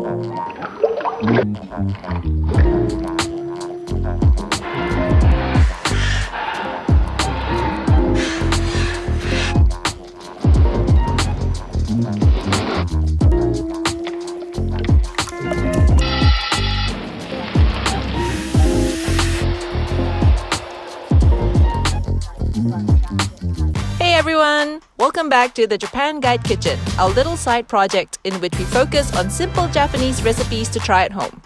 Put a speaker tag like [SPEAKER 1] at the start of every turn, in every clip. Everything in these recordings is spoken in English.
[SPEAKER 1] Hey everyone! Welcome back to the Japan Guide Kitchen, our little side project in which we focus on simple Japanese recipes to try at home.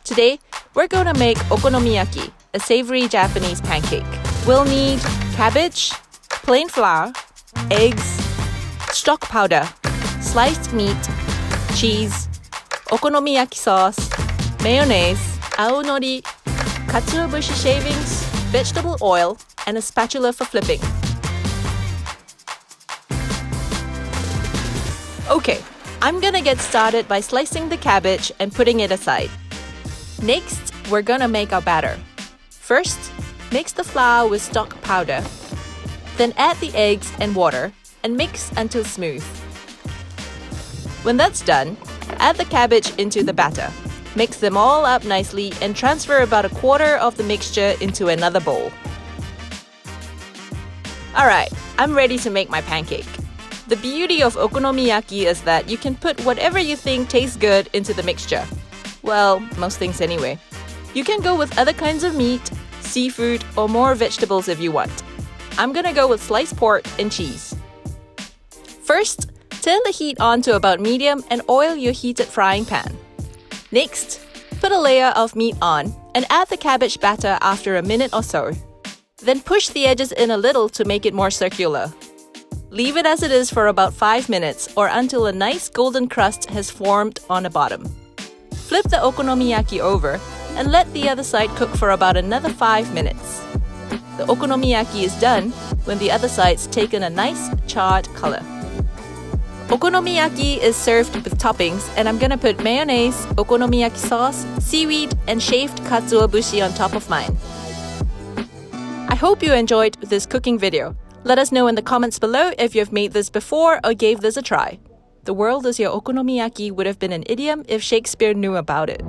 [SPEAKER 1] Today, we're going to make okonomiyaki, a savory Japanese pancake. We'll need cabbage, plain flour, eggs, stock powder, sliced meat, cheese, okonomiyaki sauce, mayonnaise, Aonori, Katsuobushi shavings, vegetable oil, and a spatula for flipping. Okay, I'm gonna get started by slicing the cabbage and putting it aside. Next, we're gonna make our batter. First, mix the flour with stock powder. Then add the eggs and water and mix until smooth. When that's done, add the cabbage into the batter. Mix them all up nicely and transfer about a quarter of the mixture into another bowl. Alright, I'm ready to make my pancake. The beauty of okonomiyaki is that you can put whatever you think tastes good into the mixture. Well, most things anyway. You can go with other kinds of meat, seafood, or more vegetables if you want. I'm gonna go with sliced pork and cheese. First, turn the heat on to about medium and oil your heated frying pan. Next, put a layer of meat on and add the cabbage batter after a minute or so. Then push the edges in a little to make it more circular. Leave it as it is for about 5 minutes or until a nice golden crust has formed on the bottom. Flip the okonomiyaki over and let the other side cook for about another 5 minutes. The okonomiyaki is done when the other side's taken a nice charred color. Okonomiyaki is served with toppings, and I'm gonna put mayonnaise, okonomiyaki sauce, seaweed, and shaved katsuobushi on top of mine. I hope you enjoyed this cooking video. Let us know in the comments below if you've made this before or gave this a try. The world is your okonomiyaki would have been an idiom if Shakespeare knew about it.